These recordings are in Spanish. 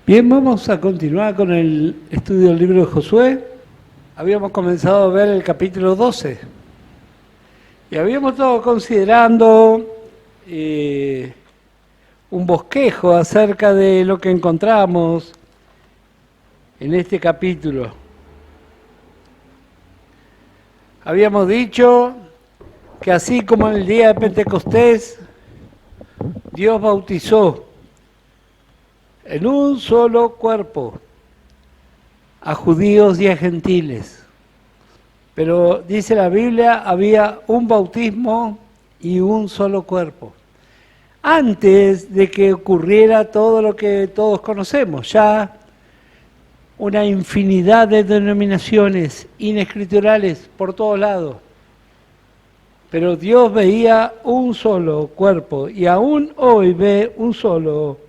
Bien, vamos a continuar con el estudio del libro de Josué. Habíamos comenzado a ver el capítulo 12 y habíamos estado considerando un bosquejo acerca de lo que encontramos en este capítulo. Habíamos dicho que así como en el día de Pentecostés, Dios bautizó en un solo cuerpo a judíos y a gentiles. Pero dice la Biblia, había un bautismo y un solo cuerpo. Antes de que ocurriera todo lo que todos conocemos, ya una infinidad de denominaciones inescriturales por todos lados. Pero Dios veía un solo cuerpo y aún hoy ve un solo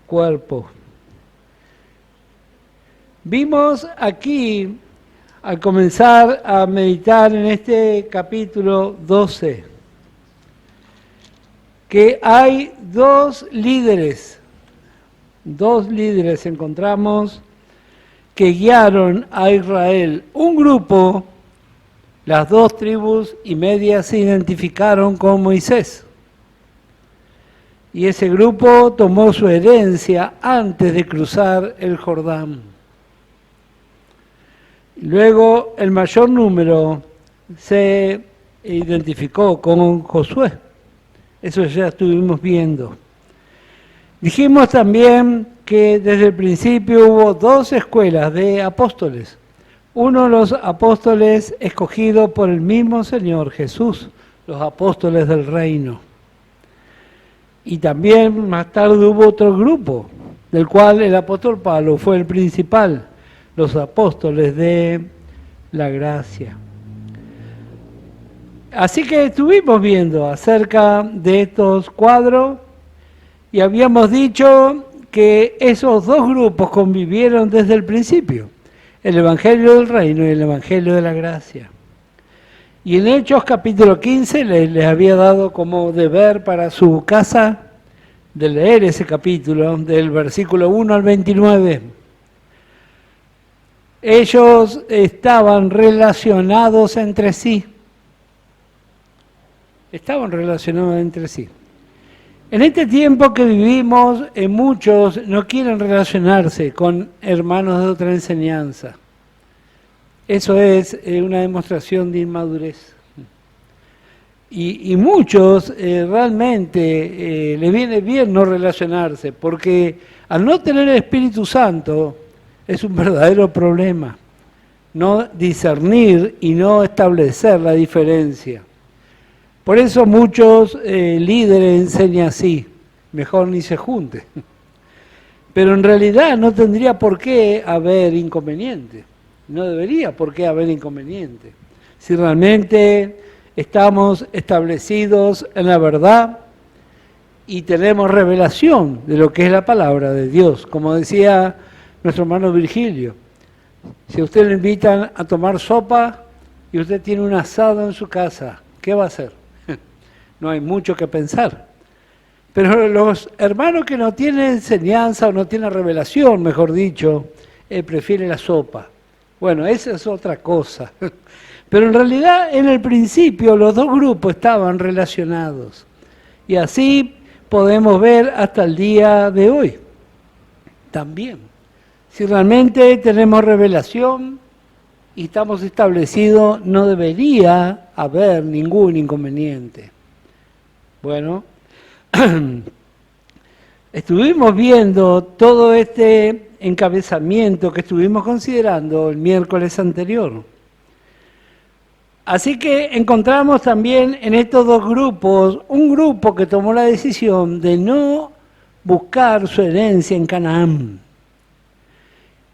cuerpo. Vimos aquí, al comenzar a meditar en este capítulo 12, que hay dos líderes encontramos que guiaron a Israel. Un grupo, las 2 tribus y media se identificaron con Moisés. Y ese grupo tomó su herencia antes de cruzar el Jordán. Luego el mayor número se identificó con Josué. Eso ya estuvimos viendo. Dijimos también que desde el principio hubo 2 escuelas de apóstoles. Uno de los apóstoles escogidos por el mismo Señor Jesús, los apóstoles del reino. Y también más tarde hubo otro grupo, del cual el apóstol Pablo fue el principal, los apóstoles de la gracia. Así que estuvimos viendo acerca de estos cuadros y habíamos dicho que esos 2 grupos convivieron desde el principio, el Evangelio del Reino y el Evangelio de la Gracia. Y en Hechos capítulo 15 les había dado como deber para su casa de leer ese capítulo, del versículo 1 al 29. Ellos estaban relacionados entre sí. En este tiempo que vivimos, muchos no quieren relacionarse con hermanos de otra enseñanza. Eso es una demostración de inmadurez. Y muchos realmente les viene bien no relacionarse, porque al no tener el Espíritu Santo es un verdadero problema. No discernir y no establecer la diferencia. Por eso muchos líderes enseñan así, mejor ni se junte. Pero en realidad no tendría por qué haber inconveniente, no debería por qué haber inconveniente. Si realmente estamos establecidos en la verdad y tenemos revelación de lo que es la palabra de Dios, como decía nuestro hermano Virgilio, si a usted le invitan a tomar sopa y usted tiene un asado en su casa, ¿qué va a hacer? No hay mucho que pensar. Pero los hermanos que no tienen enseñanza o no tienen revelación, mejor dicho, prefieren la sopa. Bueno, esa es otra cosa. Pero en realidad, en el principio, los 2 grupos estaban relacionados. Y así podemos ver hasta el día de hoy. También, si realmente tenemos revelación y estamos establecidos, no debería haber ningún inconveniente. Bueno, estuvimos viendo todo este encabezamiento que estuvimos considerando el miércoles anterior. Así que encontramos también en estos 2 grupos, un grupo que tomó la decisión de no buscar su herencia en Canaán.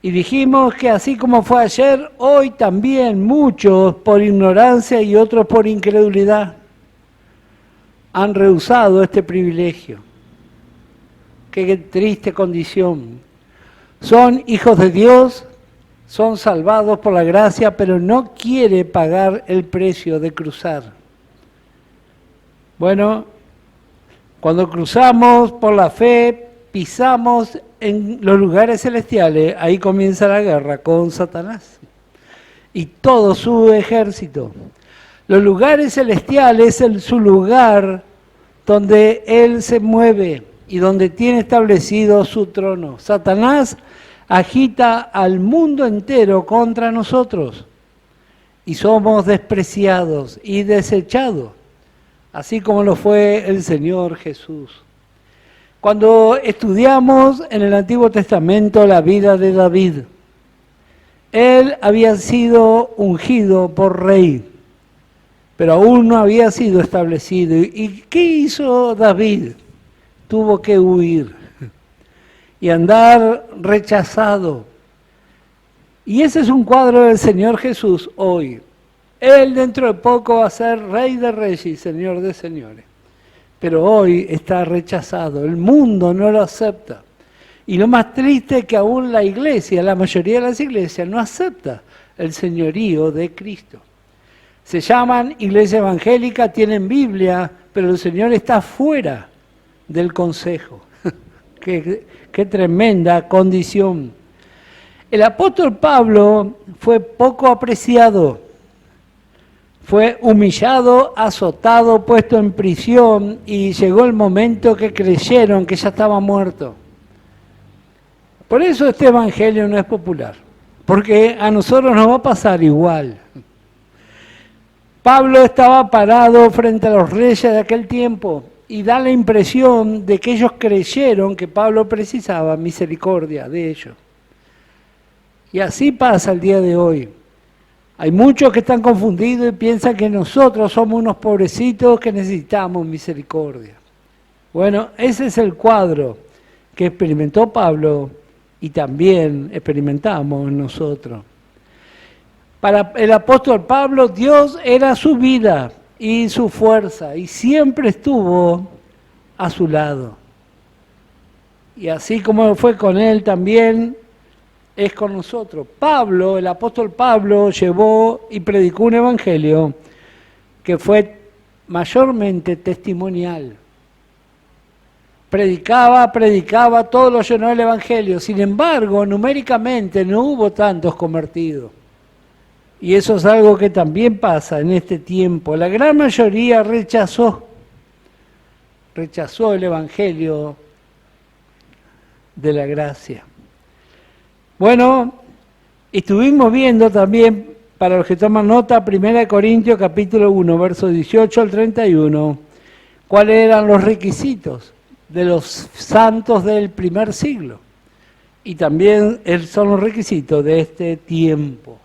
Y dijimos que así como fue ayer, hoy también muchos por ignorancia y otros por incredulidad han rehusado este privilegio. Qué triste condición. Son hijos de Dios, son salvados por la gracia, pero no quiere pagar el precio de cruzar. Bueno, cuando cruzamos por la fe, pisamos en los lugares celestiales, ahí comienza la guerra con Satanás y todo su ejército. Los lugares celestiales es su lugar donde él se mueve y donde tiene establecido su trono. Satanás agita al mundo entero contra nosotros y somos despreciados y desechados, así como lo fue el Señor Jesús. Cuando estudiamos en el Antiguo Testamento la vida de David, él había sido ungido por rey, pero aún no había sido establecido. ¿Y qué hizo David? Tuvo que huir y andar rechazado. Y ese es un cuadro del Señor Jesús hoy. Él dentro de poco va a ser Rey de Reyes y Señor de Señores. Pero hoy está rechazado, el mundo no lo acepta. Y lo más triste es que aún la iglesia, la mayoría de las iglesias, no acepta el señorío de Cristo. Se llaman iglesia evangélica, tienen Biblia, pero el Señor está fuera del consejo. Qué tremenda condición. El apóstol Pablo fue poco apreciado. Fue humillado, azotado, puesto en prisión y llegó el momento que creyeron que ya estaba muerto. Por eso este evangelio no es popular, porque a nosotros nos va a pasar igual. Pablo estaba parado frente a los reyes de aquel tiempo y da la impresión de que ellos creyeron que Pablo precisaba misericordia de ellos. Y así pasa el día de hoy. Hay muchos que están confundidos y piensan que nosotros somos unos pobrecitos que necesitamos misericordia. Bueno, ese es el cuadro que experimentó Pablo y también experimentamos nosotros. Para el apóstol Pablo, Dios era su vida y su fuerza y siempre estuvo a su lado. Y así como fue con él también, es con nosotros. Pablo, el apóstol Pablo, llevó y predicó un evangelio que fue mayormente testimonial. Predicaba, todo lo llenó el evangelio. Sin embargo, numéricamente no hubo tantos convertidos. Y eso es algo que también pasa en este tiempo. La gran mayoría rechazó el evangelio de la gracia. Bueno, estuvimos viendo también, para los que toman nota, 1 Corintios capítulo 1, versos 18 al 31, cuáles eran los requisitos de los santos del primer siglo. Y también son los requisitos de este tiempo.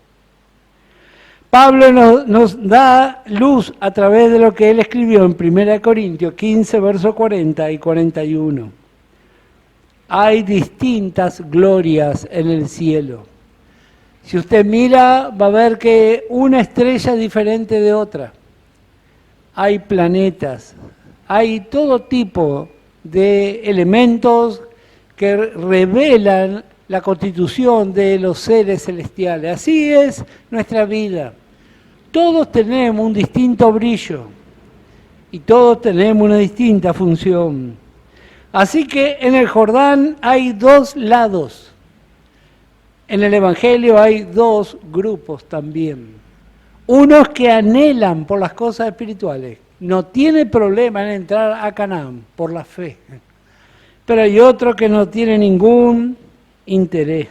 Pablo nos da luz a través de lo que él escribió en 1 Corintios 15, versos 40 y 41. Hay distintas glorias en el cielo. Si usted mira, va a ver que una estrella es diferente de otra. Hay planetas, hay todo tipo de elementos que revelan la constitución de los seres celestiales. Así es nuestra vida. Todos tenemos un distinto brillo y todos tenemos una distinta función. Así que en el Jordán hay dos lados. En el Evangelio hay dos grupos también. Unos que anhelan por las cosas espirituales. No tiene problema en entrar a Canaán por la fe. Pero hay otros que no tienen ningún interés.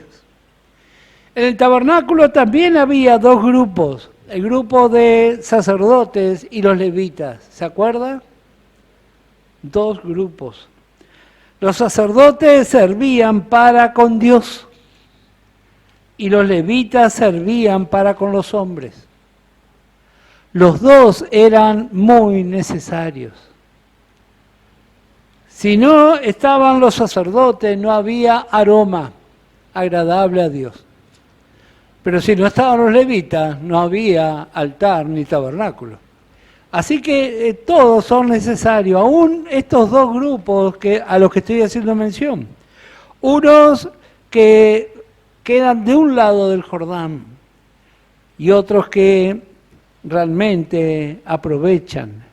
En el tabernáculo también había dos grupos. El grupo de sacerdotes y los levitas. ¿Se acuerda? Dos grupos. Los sacerdotes servían para con Dios y los levitas servían para con los hombres. Los dos eran muy necesarios. Si no estaban los sacerdotes, no había aroma agradable a Dios. Pero si no estaban los levitas, no había altar ni tabernáculo. Así que todos son necesarios, aún estos dos grupos a los que estoy haciendo mención. Unos que quedan de un lado del Jordán y otros que realmente aprovechan.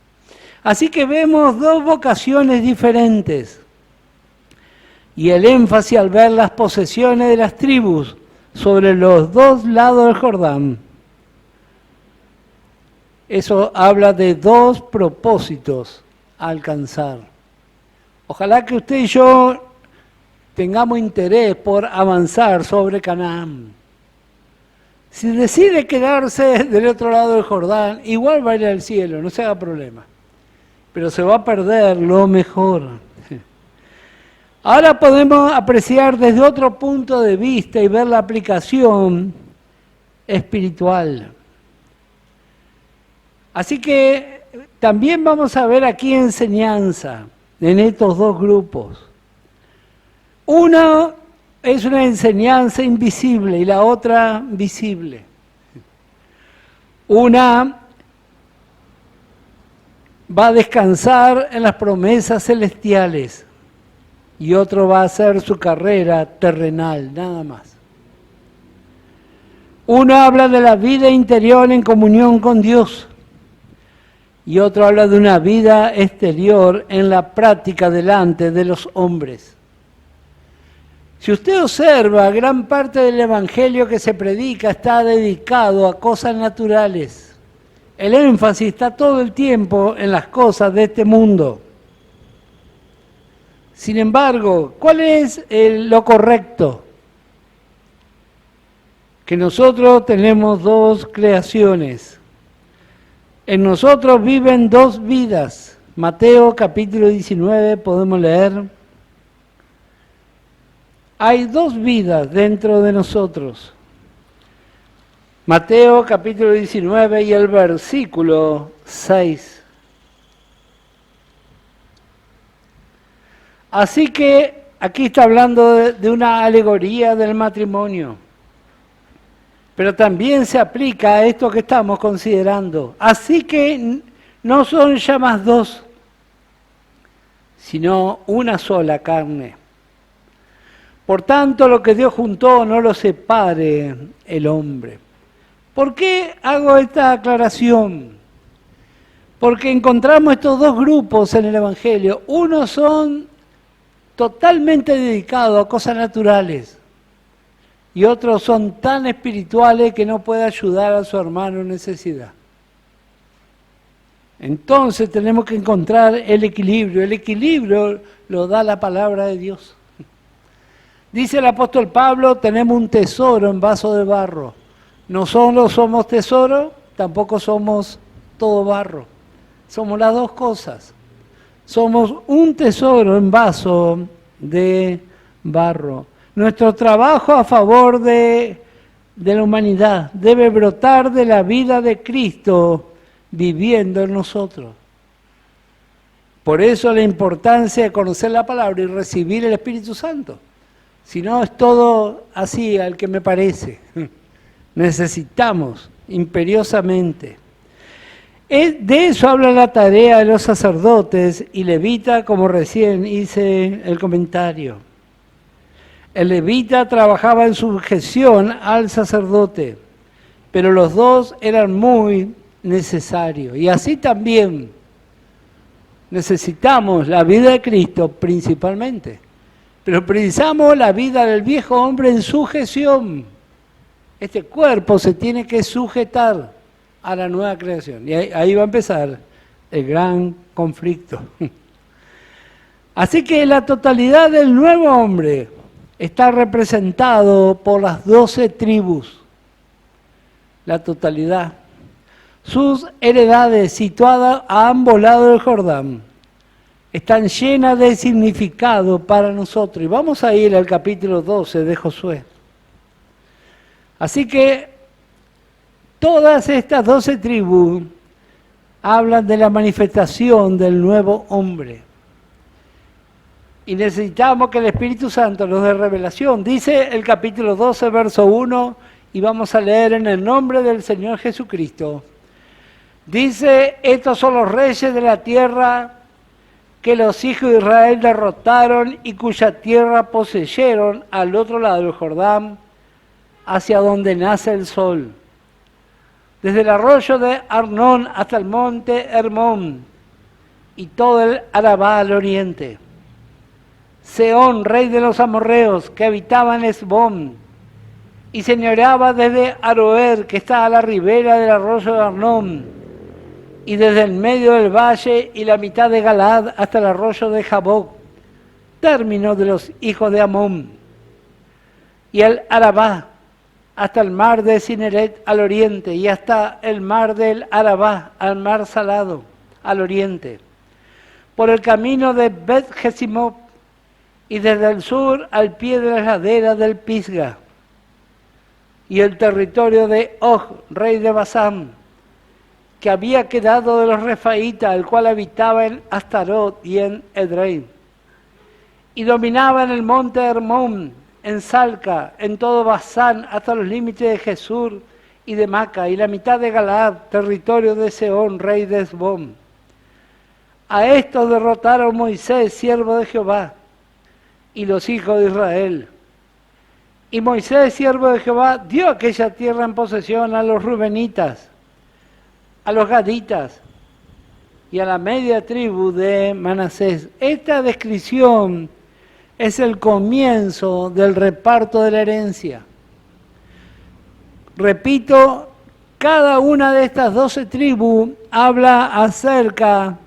Así que vemos dos vocaciones diferentes. Y el énfasis al ver las posesiones de las tribus sobre los dos lados del Jordán. Eso habla de dos propósitos a alcanzar. Ojalá que usted y yo tengamos interés por avanzar sobre Canaán. Si decide quedarse del otro lado del Jordán, igual va a ir al cielo, no se haga problema. Pero se va a perder lo mejor. Ahora podemos apreciar desde otro punto de vista y ver la aplicación espiritual. Así que también vamos a ver aquí enseñanza en estos dos grupos. Una es una enseñanza invisible y la otra visible. Una va a descansar en las promesas celestiales y otro va a hacer su carrera terrenal, nada más. Uno habla de la vida interior en comunión con Dios y otro habla de una vida exterior en la práctica delante de los hombres. Si usted observa, gran parte del evangelio que se predica está dedicado a cosas naturales. El énfasis está todo el tiempo en las cosas de este mundo. Sin embargo, ¿cuál es lo correcto? Que nosotros tenemos dos creaciones. En nosotros viven dos vidas. Mateo capítulo 19 podemos leer. Hay dos vidas dentro de nosotros. Mateo capítulo 19 y el versículo 6. Así que aquí está hablando de una alegoría del matrimonio, pero también se aplica a esto que estamos considerando. Así que no son ya más dos, sino una sola carne. Por tanto, lo que Dios juntó no lo separe el hombre. ¿Por qué hago esta aclaración? Porque encontramos estos dos grupos en el Evangelio. Unos son totalmente dedicados a cosas naturales y otros son tan espirituales que no puede ayudar a su hermano en necesidad. Entonces tenemos que encontrar el equilibrio. El equilibrio lo da la palabra de Dios. Dice el apóstol Pablo, tenemos un tesoro en vaso de barro. No solo somos tesoro, tampoco somos todo barro. Somos las dos cosas. Somos un tesoro en vaso de barro. Nuestro trabajo a favor de la humanidad debe brotar de la vida de Cristo viviendo en nosotros. Por eso la importancia de conocer la palabra y recibir el Espíritu Santo. Si no, es todo así al que me parece. Necesitamos imperiosamente. De eso habla la tarea de los sacerdotes y levita, como recién hice el comentario. El levita trabajaba en sujeción al sacerdote, pero los dos eran muy necesarios. Y así también necesitamos la vida de Cristo principalmente. Pero precisamos la vida del viejo hombre en sujeción. Este cuerpo se tiene que sujetar a la nueva creación. Y ahí va a empezar el gran conflicto. Así que la totalidad del nuevo hombre está representado por las 12 tribus. La totalidad. Sus heredades situadas a ambos lados del Jordán están llenas de significado para nosotros. Y vamos a ir al capítulo 12 de Josué. Así que todas estas 12 tribus hablan de la manifestación del nuevo hombre. Y necesitamos que el Espíritu Santo nos dé revelación. Dice el capítulo 12, verso 1, y vamos a leer en el nombre del Señor Jesucristo. Dice, estos son los reyes de la tierra que los hijos de Israel derrotaron y cuya tierra poseyeron al otro lado del Jordán, hacia donde nace el sol. Desde el arroyo de Arnón hasta el monte Hermón y todo el Arabá al oriente. Sehón, rey de los amorreos, que habitaba en Hesbón, y señoreaba desde Aroer, que está a la ribera del arroyo de Arnón, y desde el medio del valle y la mitad de Galaad hasta el arroyo de Jaboc, término de los hijos de Amón, y el Arabá, hasta el mar de Cineret al oriente, y hasta el mar del Arabá, al mar salado, al oriente, por el camino de Bet-Jesimot, y desde el sur al pie de las laderas del Pisga, y el territorio de Og, rey de Basán, que había quedado de los refaítas, el cual habitaba en Astarot y en Edrei, y dominaba en el monte Hermón, en Salca, en todo Basán, hasta los límites de Jesur y de Maca, y la mitad de Galaad, territorio de Sehón, rey de Hesbón. A estos derrotaron Moisés, siervo de Jehová, y los hijos de Israel. Y Moisés, siervo de Jehová, dio aquella tierra en posesión a los rubenitas, a los gaditas y a la media tribu de Manasés. Esta descripción es el comienzo del reparto de la herencia. Repito, cada una de estas 12 tribus habla acerca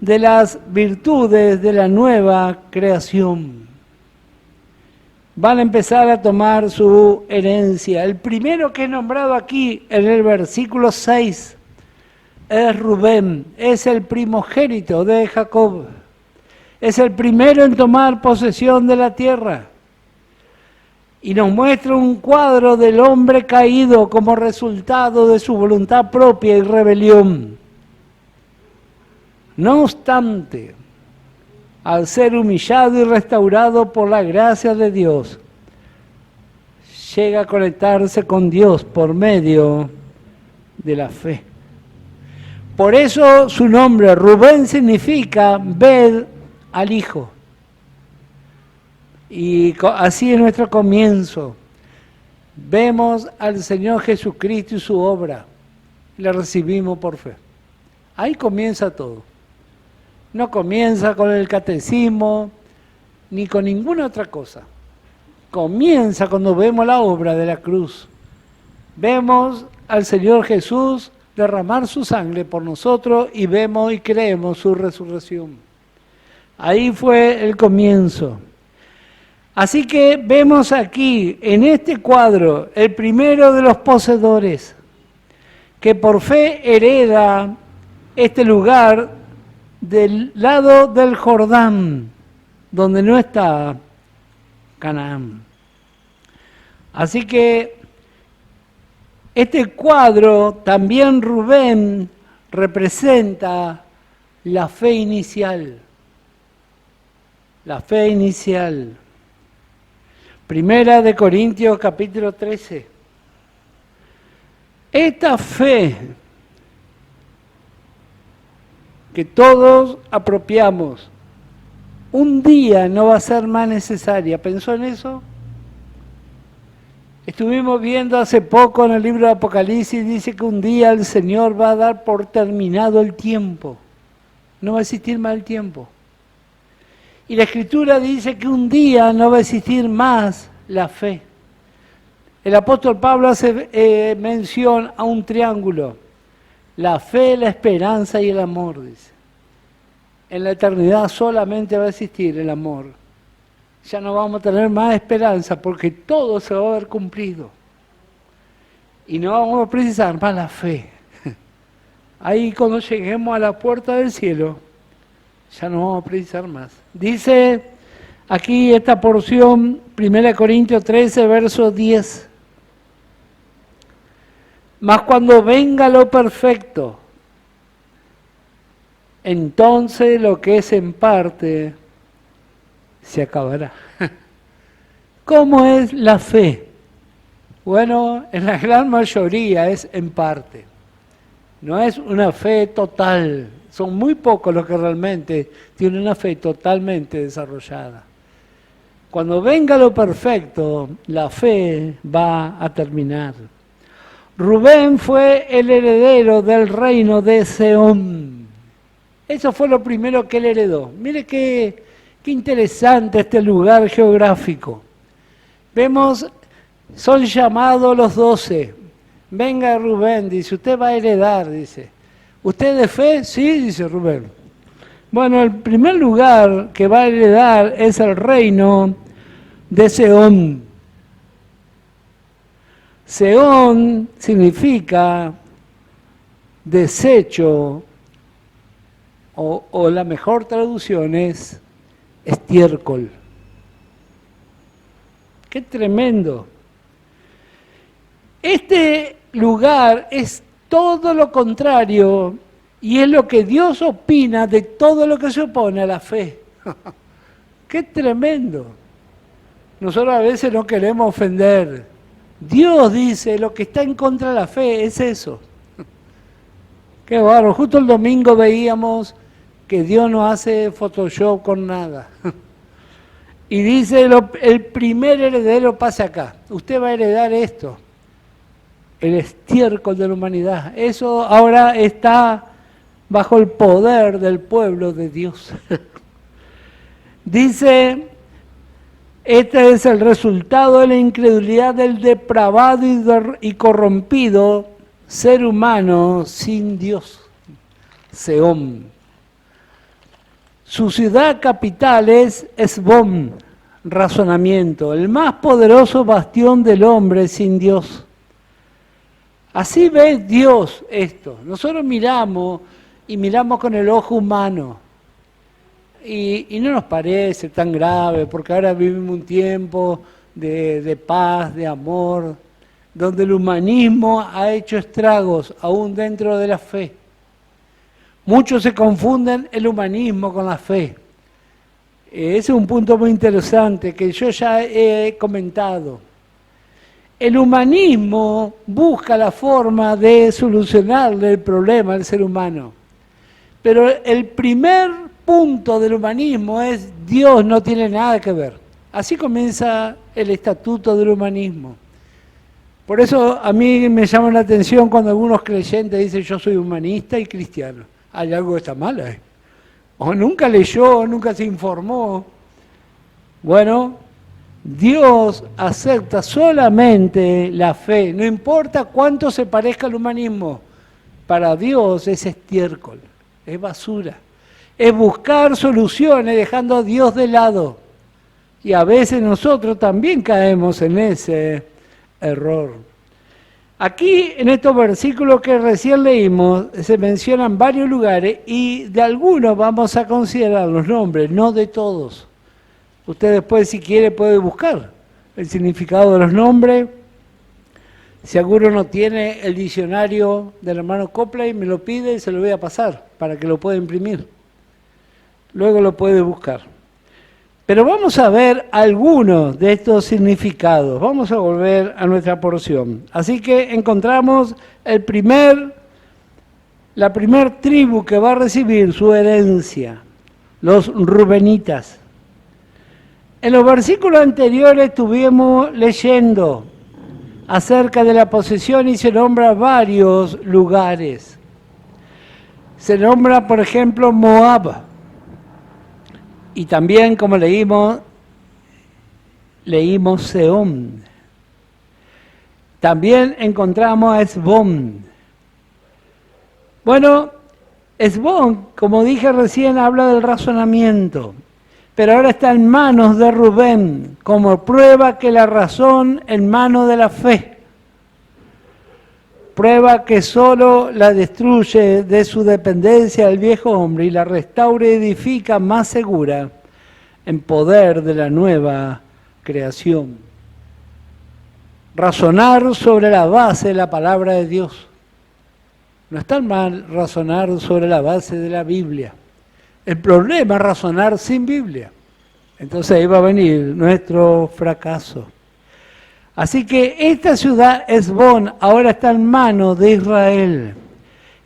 de las virtudes de la nueva creación. Van a empezar a tomar su herencia. El primero que es nombrado aquí en el versículo 6 es Rubén, es el primogénito de Jacob. Es el primero en tomar posesión de la tierra. Y nos muestra un cuadro del hombre caído como resultado de su voluntad propia y rebelión. No obstante, al ser humillado y restaurado por la gracia de Dios, llega a conectarse con Dios por medio de la fe. Por eso su nombre, Rubén, significa ved al Hijo. Y así es nuestro comienzo. Vemos al Señor Jesucristo y su obra. La recibimos por fe. Ahí comienza todo. No comienza con el catecismo, ni con ninguna otra cosa. Comienza cuando vemos la obra de la cruz. Vemos al Señor Jesús derramar su sangre por nosotros y vemos y creemos su resurrección. Ahí fue el comienzo. Así que vemos aquí, en este cuadro, el primero de los poseedores, que por fe hereda este lugar del lado del Jordán, donde no está Canaán. Así que este cuadro, también Rubén, representa la fe inicial. La fe inicial. Primera de Corintios capítulo 13. Esta fe que todos apropiamos, un día no va a ser más necesaria. ¿Pensó en eso? Estuvimos viendo hace poco en el libro de Apocalipsis, dice que un día el Señor va a dar por terminado el tiempo. No va a existir más el tiempo. Y la Escritura dice que un día no va a existir más la fe. El apóstol Pablo hace mención a un triángulo. La fe, la esperanza y el amor, dice. En la eternidad solamente va a existir el amor. Ya no vamos a tener más esperanza porque todo se va a haber cumplido. Y no vamos a precisar más la fe. Ahí cuando lleguemos a la puerta del cielo, ya no vamos a precisar más. Dice aquí esta porción, 1 Corintios 13, verso 10. Mas cuando venga lo perfecto, entonces lo que es en parte se acabará. ¿Cómo es la fe? Bueno, en la gran mayoría es en parte. No es una fe total. Son muy pocos los que realmente tienen una fe totalmente desarrollada. Cuando venga lo perfecto, la fe va a terminar. Rubén fue el heredero del reino de Sehón. Eso fue lo primero que él heredó. Mire qué Qué interesante este lugar geográfico. Vemos, son llamados los 12. Venga Rubén, dice, usted va a heredar, dice. ¿Usted de fe? Sí, dice Rubén. Bueno, el primer lugar que va a heredar es el reino de Seón. Seón significa desecho, o la mejor traducción es estiércol. ¡Qué tremendo! Este lugar es todo lo contrario y es lo que Dios opina de todo lo que se opone a la fe. ¡Qué tremendo! Nosotros a veces no queremos ofender. Dios dice, lo que está en contra de la fe es eso. Qué bárbaro. Justo el domingo veíamos que Dios no hace Photoshop con nada. Y dice, el primer heredero pasa acá. Usted va a heredar esto. El estiércol de la humanidad. Eso ahora está bajo el poder del pueblo de Dios. Dice, este es el resultado de la incredulidad del depravado y corrompido ser humano sin Dios. Seón. Su ciudad capital es Esbón, razonamiento, el más poderoso bastión del hombre sin Dios. Así ve Dios esto. Nosotros miramos y miramos con el ojo humano. Y no nos parece tan grave, porque ahora vivimos un tiempo de paz, de amor, donde el humanismo ha hecho estragos aún dentro de la fe. Muchos se confunden el humanismo con la fe. Ese es un punto muy interesante que yo ya he comentado. El humanismo busca la forma de solucionarle el problema al ser humano. Pero el primer punto del humanismo es Dios no tiene nada que ver. Así comienza el estatuto del humanismo. Por eso a mí me llama la atención cuando algunos creyentes dicen yo soy humanista y cristiano. Hay algo que está mal ahí. O nunca leyó, o nunca se informó. Bueno, Dios acepta solamente la fe, no importa cuánto se parezca al humanismo. Para Dios es estiércol, es basura. Es buscar soluciones dejando a Dios de lado. Y a veces nosotros también caemos en ese error. Aquí, en estos versículos que recién leímos, se mencionan varios lugares y de algunos vamos a considerar los nombres, no de todos. Usted después, si quiere, puede buscar el significado de los nombres. Si alguno no tiene el diccionario del hermano Copley, me lo pide y se lo voy a pasar para que lo pueda imprimir. Luego lo puede buscar. Pero vamos a ver algunos de estos significados. Vamos a volver a nuestra porción. Así que encontramos la primer tribu que va a recibir su herencia, los rubenitas. En los versículos anteriores estuvimos leyendo acerca de la posesión y se nombra varios lugares. Se nombra, por ejemplo, Moab. Y también, como leímos Seón. También encontramos a Esbón. Bueno, Esbón, como dije recién, habla del razonamiento, pero ahora está en manos de Rubén, como prueba que la razón en manos de la fe. Prueba que solo la destruye de su dependencia del viejo hombre y la restaura y edifica más segura en poder de la nueva creación. Razonar sobre la base de la palabra de Dios. No está mal razonar sobre la base de la Biblia. El problema es razonar sin Biblia. Entonces ahí va a venir nuestro fracaso. Así que esta ciudad, Esbón, ahora está en manos de Israel.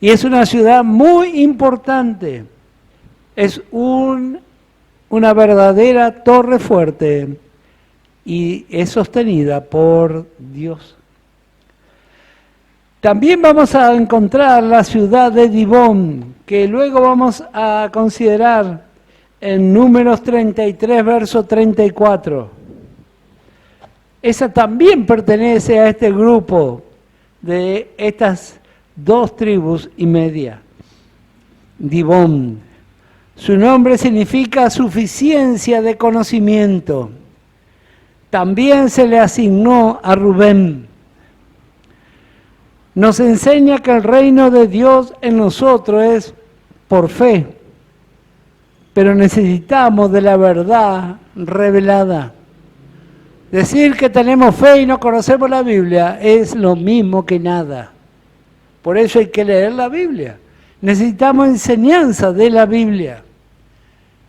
Y es una ciudad muy importante. Es una verdadera torre fuerte y es sostenida por Dios. También vamos a encontrar la ciudad de Dibón, que luego vamos a considerar en Números 33, verso 34. Esa también pertenece a este grupo de estas 2 tribus y media. Dibón. Su nombre significa suficiencia de conocimiento. También se le asignó a Rubén. Nos enseña que el reino de Dios en nosotros es por fe, pero necesitamos de la verdad revelada. Decir que tenemos fe y no conocemos la Biblia es lo mismo que nada. Por eso hay que leer la Biblia. Necesitamos enseñanza de la Biblia.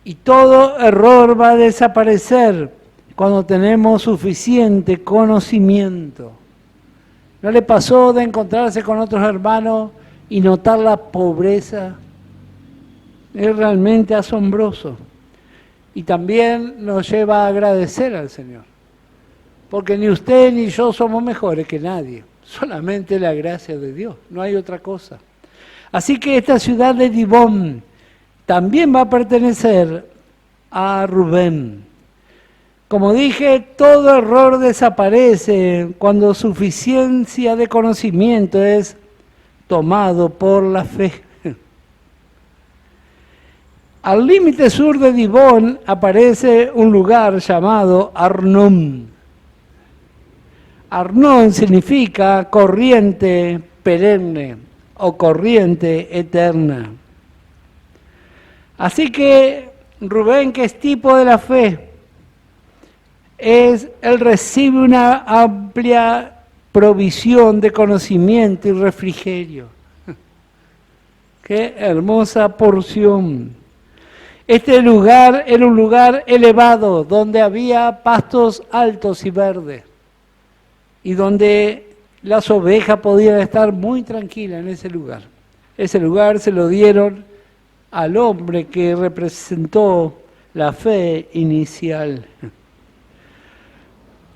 Y todo error va a desaparecer cuando tenemos suficiente conocimiento. ¿No le pasó de encontrarse con otros hermanos y notar la pobreza? Es realmente asombroso. Y también nos lleva a agradecer al Señor. Porque ni usted ni yo somos mejores que nadie. Solamente la gracia de Dios, no hay otra cosa. Así que esta ciudad de Dibón también va a pertenecer a Rubén. Como dije, todo error desaparece cuando suficiencia de conocimiento es tomado por la fe. Al límite sur de Dibón aparece un lugar llamado Arnón. Arnón significa corriente perenne o corriente eterna. Así que Rubén, que es tipo de la fe, él recibe una amplia provisión de conocimiento y refrigerio. Qué hermosa porción. Este lugar era un lugar elevado, donde había pastos altos y verdes, y donde las ovejas podían estar muy tranquilas en ese lugar. Ese lugar se lo dieron al hombre que representó la fe inicial.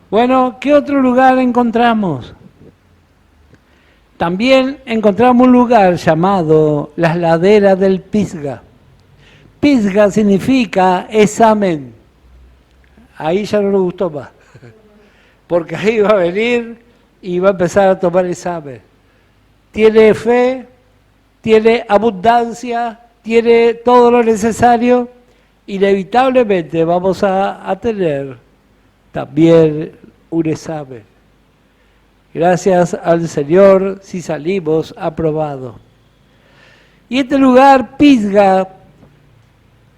Bueno, ¿qué otro lugar encontramos? También encontramos un lugar llamado las laderas del Pisga. Pisga significa examen. Ahí ya no nos gustó más, porque ahí va a venir y va a empezar a tomar examen. Tiene fe, tiene abundancia, tiene todo lo necesario, inevitablemente vamos a tener también un examen. Gracias al Señor si salimos aprobados. Y este lugar, Pisga,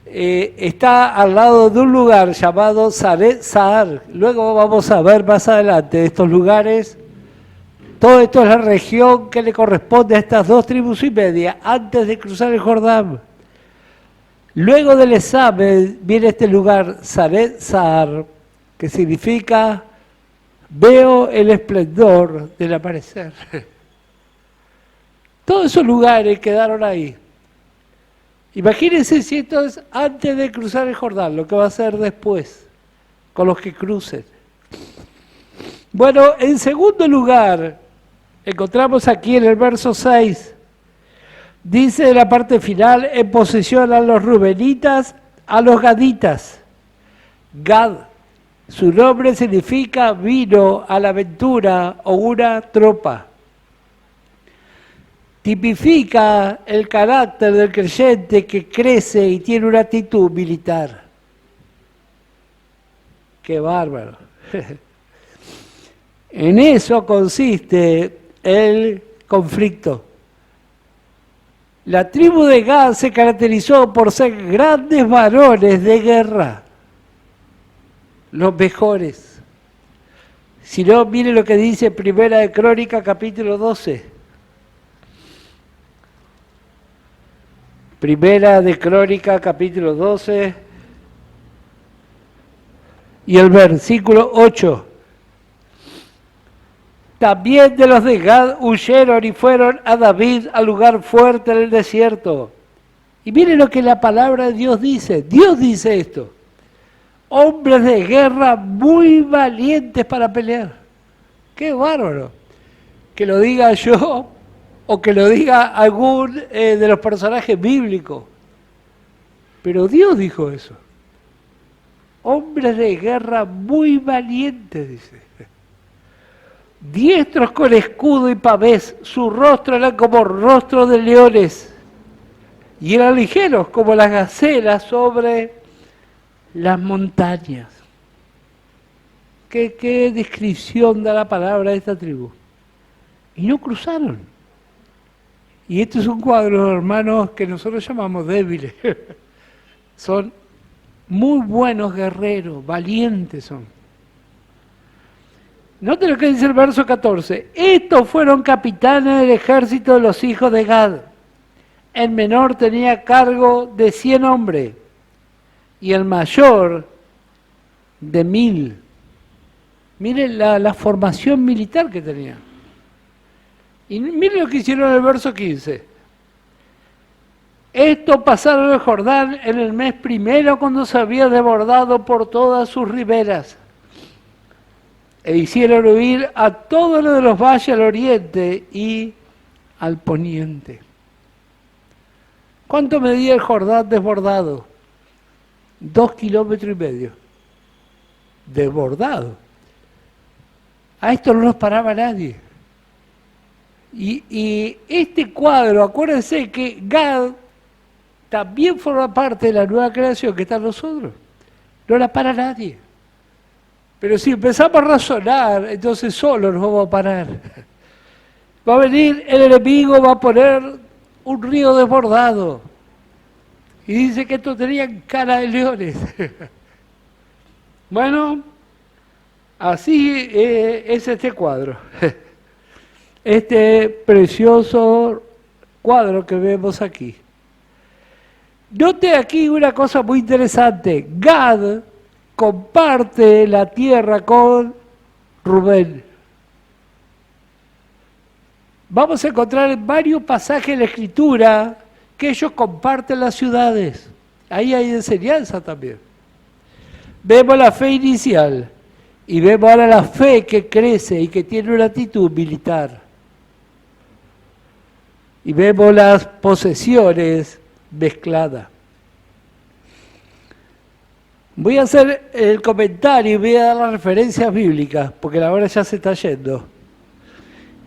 está al lado de un lugar llamado Zaret Zahar. Luego vamos a ver más adelante estos lugares. Todo esto es la región que le corresponde a estas 2 tribus y media antes de cruzar el Jordán. Luego del examen viene este lugar, Zaret Zahar, que significa veo el esplendor del amanecer. Todos esos lugares quedaron ahí. Imagínense si esto es antes de cruzar el Jordán, lo que va a ser después, con los que crucen. Bueno, en segundo lugar, encontramos aquí en el verso 6, dice en la parte final, en posesión a los rubenitas, a los gaditas. Gad, su nombre significa vino a la aventura o una tropa. Tipifica el carácter del creyente que crece y tiene una actitud militar. ¡Qué bárbaro! En eso consiste el conflicto. La tribu de Gad se caracterizó por ser grandes varones de guerra, los mejores. Si no, mire lo que dice Primera de Crónicas, capítulo 12. Primera de Crónicas, capítulo 12, y el versículo 8. También de los de Gad huyeron y fueron a David al lugar fuerte en el desierto. Y miren lo que la palabra de Dios dice. Dios dice esto. Hombres de guerra muy valientes para pelear. ¡Qué bárbaro! Que lo diga yo o que lo diga algún de los personajes bíblicos. Pero Dios dijo eso. Hombres de guerra muy valientes, dice. Diestros con escudo y pavés, su rostro era como rostro de leones, y eran ligeros como las gacelas sobre las montañas. ¿Qué descripción da la palabra de esta tribu? Y no cruzaron. Y este es un cuadro, hermanos, que nosotros llamamos débiles. Son muy buenos guerreros, valientes son. Noten lo que dice el verso 14. Estos fueron capitanes del ejército de los hijos de Gad. El menor tenía cargo de 100 hombres y el mayor de 1000. Miren la formación militar que tenía. Y miren lo que hicieron en el verso 15. Estos pasaron el Jordán en el mes primero cuando se había desbordado por todas sus riberas. E hicieron huir a todos los de los valles al oriente y al poniente. ¿Cuánto medía el Jordán desbordado? 2,5 kilómetros. Desbordado. A esto no nos paraba nadie. Y este cuadro, acuérdense que Gad también forma parte de la nueva creación que está en nosotros. No la para nadie. Pero si empezamos a razonar, entonces solo nos vamos a parar. Va a venir el enemigo, va a poner un río desbordado. Y dice que estos tenían cara de leones. Bueno, así es este cuadro. Este precioso cuadro que vemos aquí. Note aquí una cosa muy interesante. Gad comparte la tierra con Rubén. Vamos a encontrar en varios pasajes de la Escritura que ellos comparten las ciudades. Ahí hay enseñanza también. Vemos la fe inicial y vemos ahora la fe que crece y que tiene una actitud militar. Y vemos las posesiones mezcladas. Voy a hacer el comentario y voy a dar las referencias bíblicas, porque la hora ya se está yendo.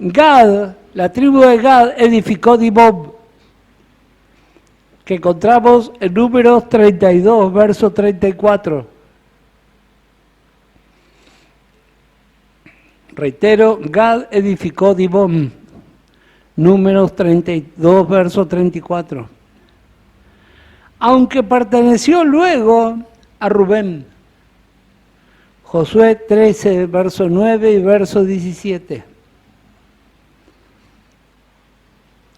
Gad, la tribu de Gad edificó Dibón, que encontramos en Números 32, verso 34. Reitero, Gad edificó Dibón, Números 32, verso 34. Aunque perteneció luego a Rubén. Josué 13, verso 9 y verso 17.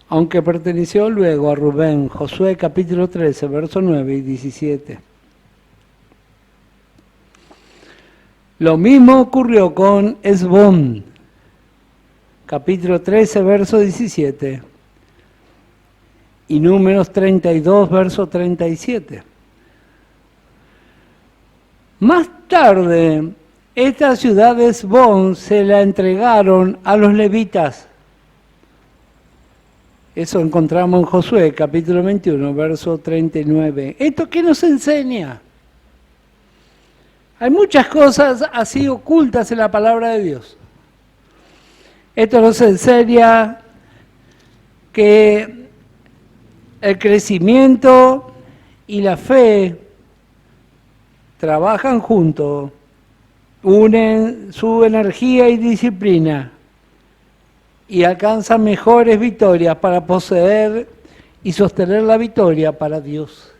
Aunque perteneció luego a Rubén. Josué capítulo 13, verso 9 y 17. Lo mismo ocurrió con Esbón. Capítulo 13, verso 17. Y Números 32, verso 37. Más tarde, esta ciudad de Esbón se la entregaron a los levitas. Eso encontramos en Josué, capítulo 21, verso 39. ¿Esto qué nos enseña? Hay muchas cosas así ocultas en la palabra de Dios. Esto nos enseña que el crecimiento y la fe trabajan juntos, unen su energía y disciplina y alcanzan mejores victorias para poseer y sostener la victoria para Dios.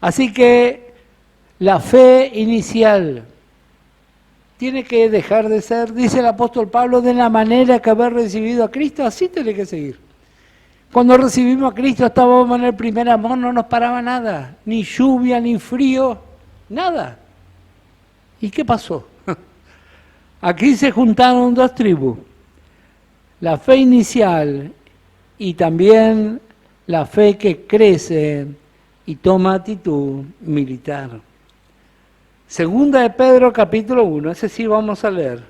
Así que la fe inicial tiene que dejar de ser, dice el apóstol Pablo, de la manera que haber recibido a Cristo, así tiene que seguir. Cuando recibimos a Cristo estábamos en el primer amor, no nos paraba nada, ni lluvia, ni frío, nada. ¿Y qué pasó? Aquí se juntaron dos tribus, la fe inicial y también la fe que crece y toma actitud militar. Segunda de Pedro capítulo 1, ese sí vamos a leer.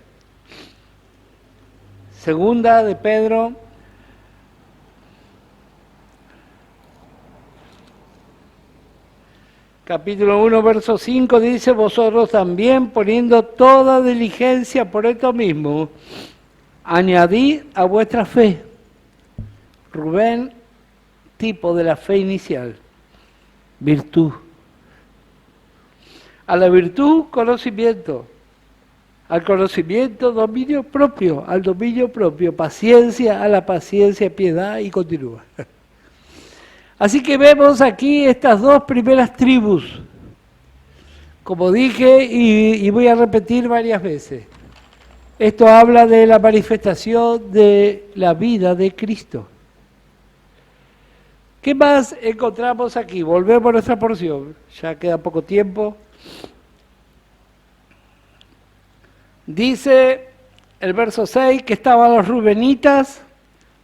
Segunda de Pedro capítulo 1, verso 5 dice, vosotros también poniendo toda diligencia por esto mismo, añadid a vuestra fe. Rubén, tipo de la fe inicial, virtud. A la virtud, conocimiento. Al conocimiento, dominio propio. Al dominio propio, paciencia. A la paciencia, piedad, y continúa. Así que vemos aquí estas dos primeras tribus. Como dije, y voy a repetir varias veces. Esto habla de la manifestación de la vida de Cristo. ¿Qué más encontramos aquí? Volvemos a nuestra porción. Ya queda poco tiempo. Dice el verso 6 que estaban a los rubenitas,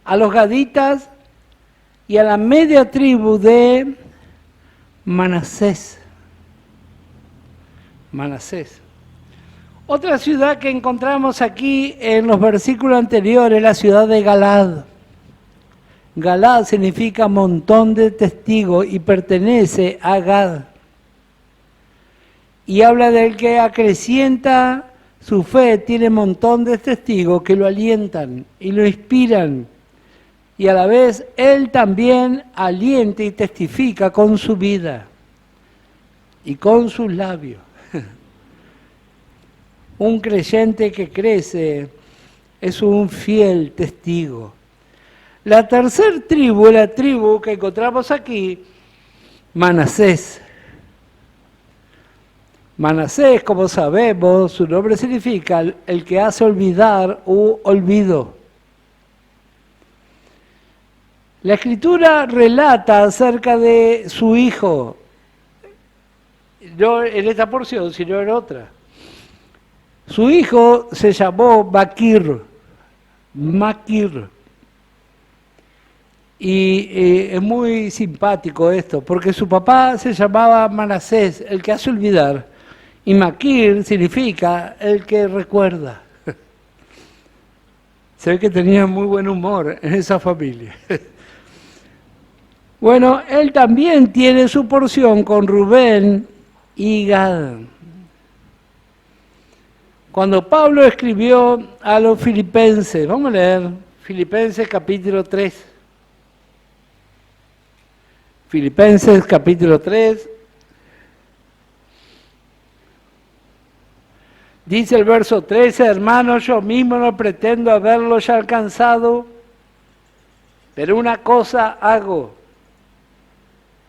a los gaditas y a la media tribu de Manasés. Manasés. Otra ciudad que encontramos aquí en los versículos anteriores es la ciudad de Galad. Galad significa montón de testigos y pertenece a Gad. Y habla del que acrecienta su fe, tiene un montón de testigos que lo alientan y lo inspiran. Y a la vez él también alienta y testifica con su vida y con sus labios. Un creyente que crece es un fiel testigo. La tercera tribu es la tribu que encontramos aquí, Manasés. Manasés, como sabemos, su nombre significa el que hace olvidar u olvido. La Escritura relata acerca de su hijo, no en esta porción, sino en otra. Su hijo se llamó Maquir. Y es muy simpático esto, porque su papá se llamaba Manasés, el que hace olvidar. Y Maquir significa el que recuerda. Se ve que tenía muy buen humor en esa familia. Bueno, él también tiene su porción con Rubén y Gad. Cuando Pablo escribió a los filipenses, vamos a leer Filipenses capítulo 3. Filipenses capítulo 3. Dice el verso 13, hermanos, yo mismo no pretendo haberlo ya alcanzado, pero una cosa hago,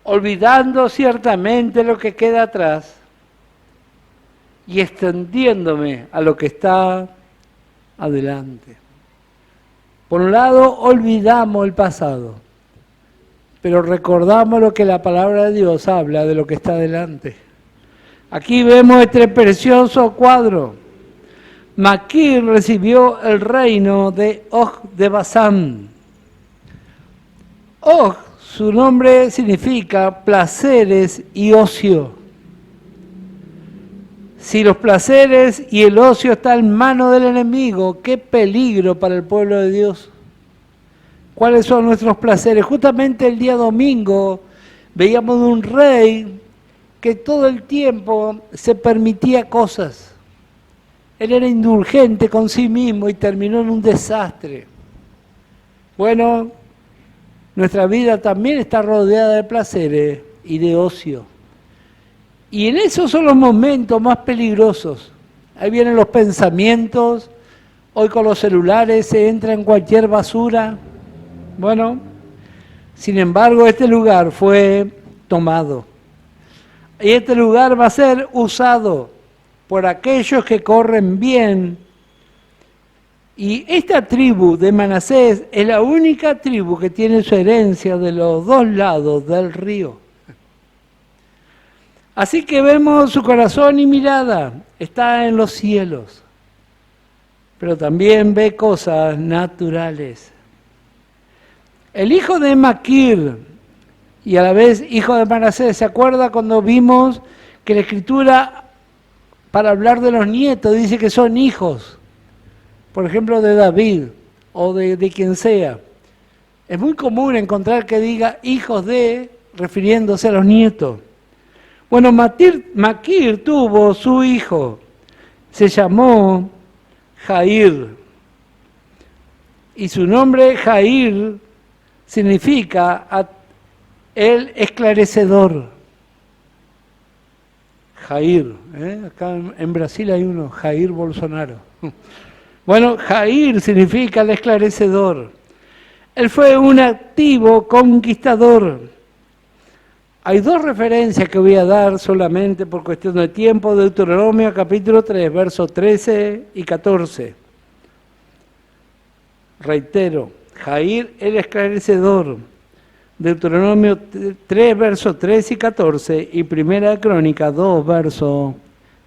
olvidando ciertamente lo que queda atrás y extendiéndome a lo que está adelante. Por un lado, olvidamos el pasado, pero recordamos lo que la palabra de Dios habla de lo que está adelante. Aquí vemos este precioso cuadro. Maquir recibió el reino de Og de Basán. Og, su nombre significa placeres y ocio. Si los placeres y el ocio están en manos del enemigo, qué peligro para el pueblo de Dios. ¿Cuáles son nuestros placeres? Justamente el día domingo veíamos un rey que todo el tiempo se permitía cosas. Él era indulgente con sí mismo y terminó en un desastre. Bueno, nuestra vida también está rodeada de placeres y de ocio. Y en esos son los momentos más peligrosos. Ahí vienen los pensamientos, hoy con los celulares se entra en cualquier basura. Bueno, sin embargo, este lugar fue tomado. Y este lugar va a ser usado por aquellos que corren bien. Y esta tribu de Manasés es la única tribu que tiene su herencia de los dos lados del río. Así que vemos su corazón y mirada, está en los cielos, pero también ve cosas naturales. El hijo de Maquir y a la vez hijo de Manasés, ¿se acuerda cuando vimos que la Escritura, para hablar de los nietos, dice que son hijos? Por ejemplo, de David o de quien sea. Es muy común encontrar que diga hijos de, refiriéndose a los nietos. Bueno, Maquir tuvo su hijo, se llamó Jair, y su nombre Jair significa el esclarecedor. Jair, acá en Brasil hay uno, Jair Bolsonaro. Bueno, Jair significa el esclarecedor. Él fue un activo conquistador. Hay dos referencias que voy a dar solamente por cuestión de tiempo. Deuteronomio capítulo 3, versos 13 y 14. Reitero, Jair el esclarecedor. Deuteronomio 3, versos 13 y 14. Y Primera de Crónicas 2, verso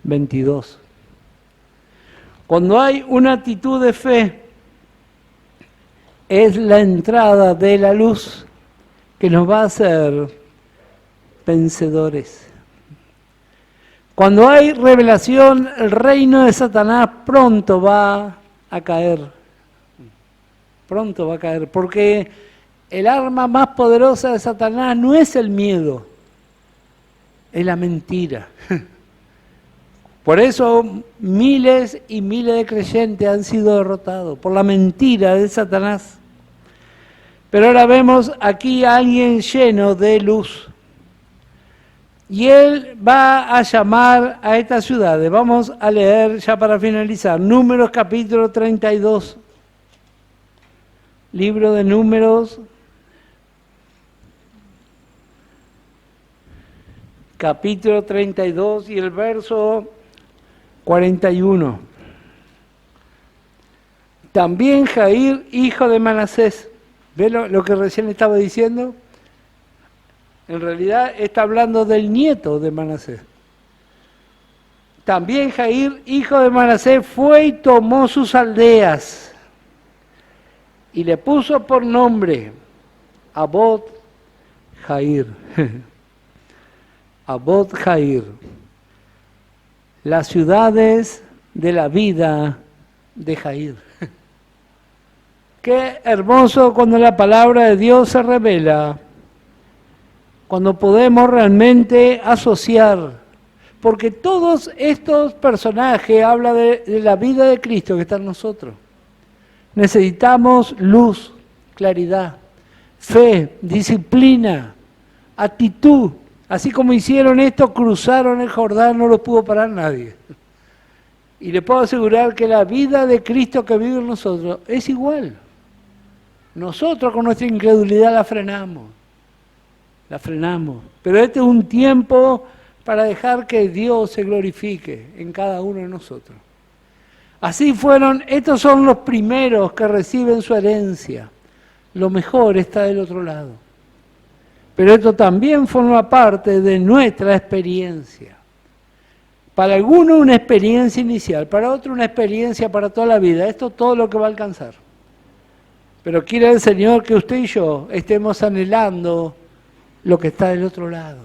22. Cuando hay una actitud de fe, es la entrada de la luz que nos va a hacer vencedores. Cuando hay revelación, el reino de Satanás pronto va a caer. Pronto va a caer, porque el arma más poderosa de Satanás no es el miedo, es la mentira. Por eso miles y miles de creyentes han sido derrotados por la mentira de Satanás. Pero ahora vemos aquí a alguien lleno de luz. Y él va a llamar a estas ciudades. Vamos a leer ya para finalizar. Números capítulo 32. Libro de Números. Capítulo 32 y el verso 41. También Jair, hijo de Manasés. ¿Ve lo que recién estaba diciendo? En realidad está hablando del nieto de Manasés. También Jair, hijo de Manasés, fue y tomó sus aldeas y le puso por nombre Abot Jair. Abot Jair. Las ciudades de la vida de Jair. Qué hermoso cuando la palabra de Dios se revela, cuando podemos realmente asociar, porque todos estos personajes hablan de la vida de Cristo que está en nosotros. Necesitamos luz, claridad, fe, disciplina, actitud. Así como hicieron esto, cruzaron el Jordán, no lo pudo parar nadie. Y le puedo asegurar que la vida de Cristo que vive en nosotros es igual. Nosotros con nuestra incredulidad la frenamos. Pero este es un tiempo para dejar que Dios se glorifique en cada uno de nosotros. Así fueron, estos son los primeros que reciben su herencia. Lo mejor está del otro lado. Pero esto también forma parte de nuestra experiencia. Para algunos una experiencia inicial, para otros una experiencia para toda la vida. Esto es todo lo que va a alcanzar. Pero quiere el Señor que usted y yo estemos anhelando lo que está del otro lado.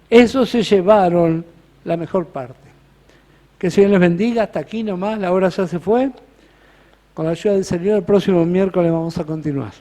Esos se llevaron la mejor parte. Que el Señor les bendiga, hasta aquí nomás, la hora ya se fue. Con la ayuda del Señor, el próximo miércoles vamos a continuar.